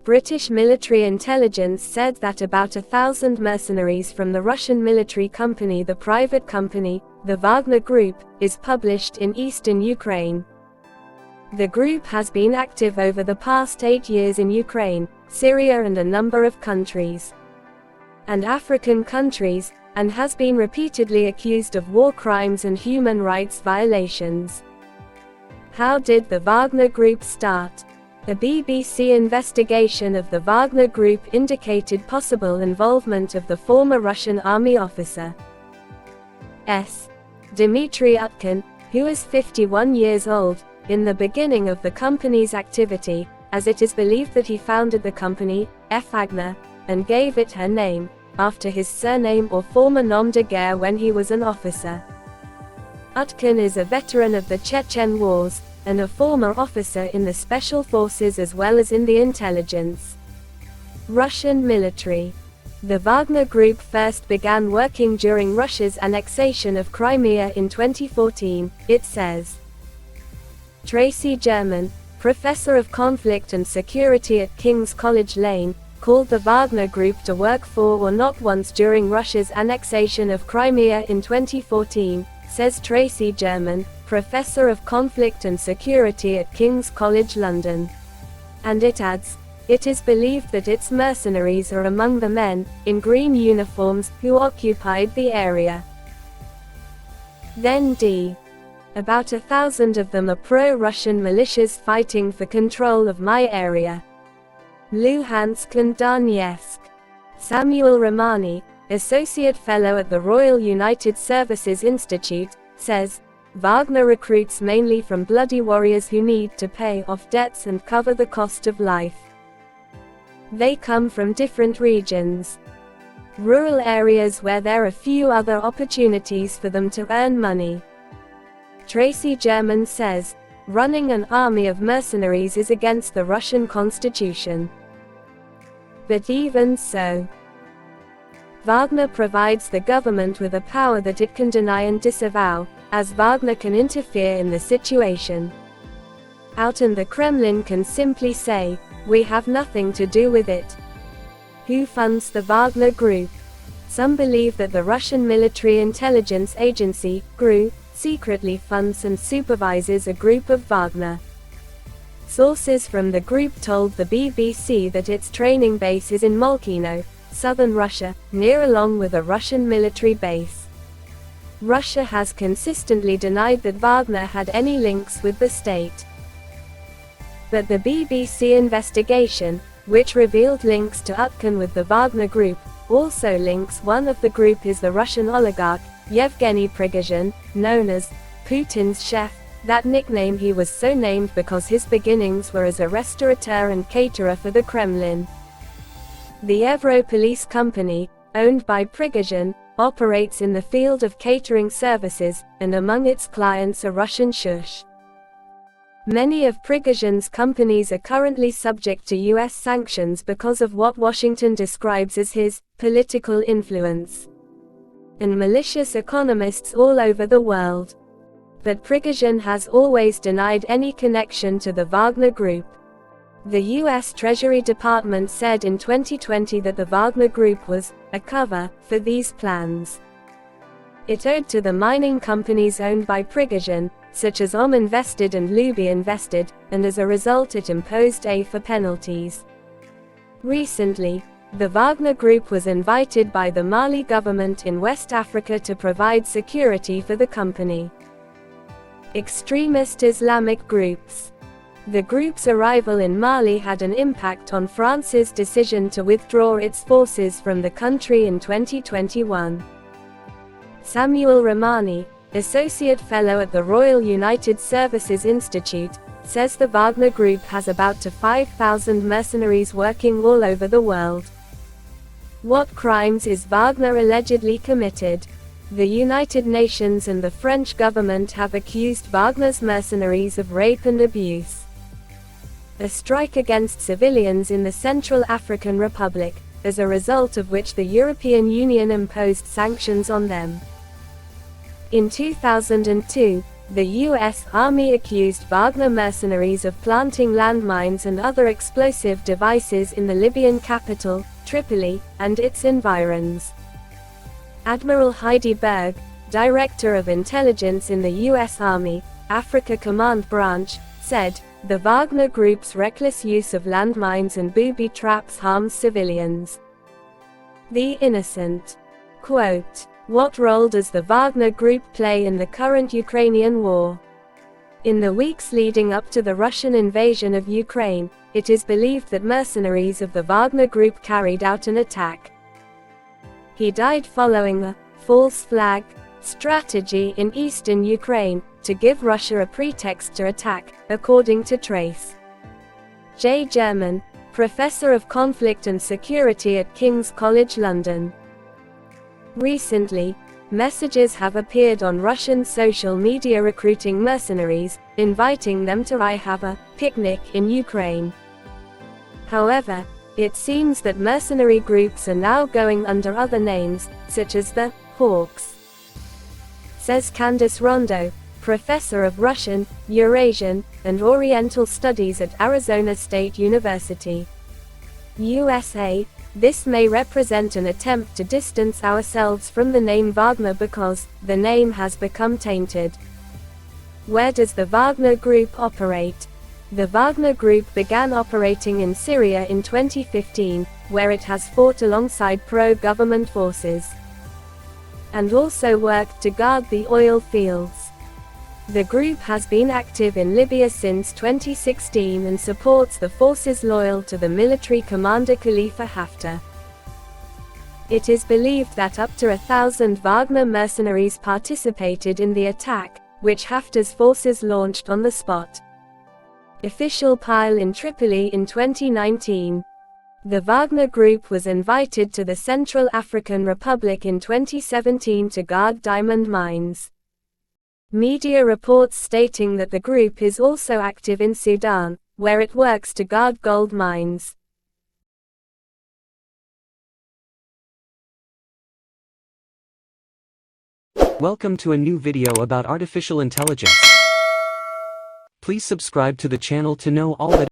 British military intelligence said that about 1,000 mercenaries from the Russian military company, the private company, the Wagner Group, is published in eastern Ukraine. The group has been active over the past 8 years in Ukraine, Syria and a number of countries and African countries, and has been repeatedly accused of war crimes and human rights violations. How did the Wagner Group start? A BBC investigation of the Wagner Group indicated possible involvement of the former Russian army officer Dmitry Utkin, who is 51 years old, in the beginning of the company's activity, as it is believed that he founded the company, Wagner, and gave it her name, after his surname or former nom de guerre when he was an officer. Utkin is a veteran of the Chechen Wars, and a former officer in the special forces as well as in the intelligence. Russian military. The Wagner Group first began working during Russia's annexation of Crimea in 2014, it says. Tracy German, professor of conflict and security at King's College Lane, called the Wagner Group to work for or not once during Russia's annexation of Crimea in 2014, says Tracy German, professor of conflict and security at King's College London. And it adds, it is believed that its mercenaries are among the men, in green uniforms, who occupied the area. Then about 1,000 of them are pro-Russian militias fighting for control of my area. Luhansk and Donetsk. Samuel Romani, Associate Fellow at the Royal United Services Institute, says, Wagner recruits mainly from bloody warriors who need to pay off debts and cover the cost of life. They come from different regions. Rural areas where there are few other opportunities for them to earn money. Tracy German says, running an army of mercenaries is against the Russian constitution. But even so, Wagner provides the government with a power that it can deny and disavow, as Wagner can interfere in the situation. Out and the Kremlin can simply say, we have nothing to do with it. Who funds the Wagner Group? Some believe that the Russian military intelligence agency, GRU, secretly funds and supervises a group of Wagner. Sources from the group told the BBC that its training base is in Molchino, southern Russia, near along with a Russian military base. Russia has consistently denied that Wagner had any links with the state. But the BBC investigation, which revealed links to Utkin with the Wagner Group, also links one of the group is the Russian oligarch, Yevgeny Prigozhin, known as Putin's chef. That nickname he was so named because his beginnings were as a restaurateur and caterer for the Kremlin. The Europolice company, owned by Prigozhin, operates in the field of catering services, and among its clients are Russian shush. Many of Prigozhin's companies are currently subject to US sanctions because of what Washington describes as his political influence. And malicious economists all over the world. But Prigozhin has always denied any connection to the Wagner Group. The US Treasury Department said in 2020 that the Wagner Group was a cover for these plans. It owed to the mining companies owned by Prigozhin, such as Invested and Luby Invested, and as a result it imposed for penalties. Recently, the Wagner Group was invited by the Mali government in West Africa to provide security for the company. Extremist Islamic groups. The group's arrival in Mali had an impact on France's decision to withdraw its forces from the country in 2021. Samuel Romani, Associate Fellow at the Royal United Services Institute, says the Wagner Group has about 5,000 mercenaries working all over the world. What crimes is Wagner allegedly committed? The United Nations and the French government have accused Wagner's mercenaries of rape and abuse. A strike against civilians in the Central African Republic, as a result of which the European Union imposed sanctions on them. In 2002, the U.S. Army accused Wagner mercenaries of planting landmines and other explosive devices in the Libyan capital, Tripoli, and its environs. Admiral Heidi Berg, Director of Intelligence in the U.S. Army, Africa Command Branch, said, "The Wagner Group's reckless use of landmines and booby traps harms civilians. The innocent." Quote, "What role does the Wagner Group play in the current Ukrainian war? In the weeks leading up to the Russian invasion of Ukraine, it is believed that mercenaries of the Wagner Group carried out an attack. He died following a false flag strategy in eastern Ukraine to give Russia a pretext to attack," according to Trace J. German, professor of conflict and security at King's College London. Recently, messages have appeared on Russian social media recruiting mercenaries, inviting them to have a picnic in Ukraine. However, it seems that mercenary groups are now going under other names, such as the Hawks. Says Candice Rondo, professor of Russian, Eurasian, and Oriental Studies at Arizona State University, USA. This may represent an attempt to distance ourselves from the name Wagner because the name has become tainted. Where does the Wagner Group operate? The Wagner Group began operating in Syria in 2015, where it has fought alongside pro-government forces and also worked to guard the oil fields. The group has been active in Libya since 2016 and supports the forces loyal to the military commander Khalifa Haftar. It is believed that up to 1,000 Wagner mercenaries participated in the attack, which Haftar's forces launched on the spot. Official pile in Tripoli in 2019. The Wagner Group was invited to the Central African Republic in 2017 to guard diamond mines. Media reports stating that the group is also active in Sudan, where it works to guard gold mines. Welcome to a new video about artificial intelligence. Please subscribe to the channel to know all that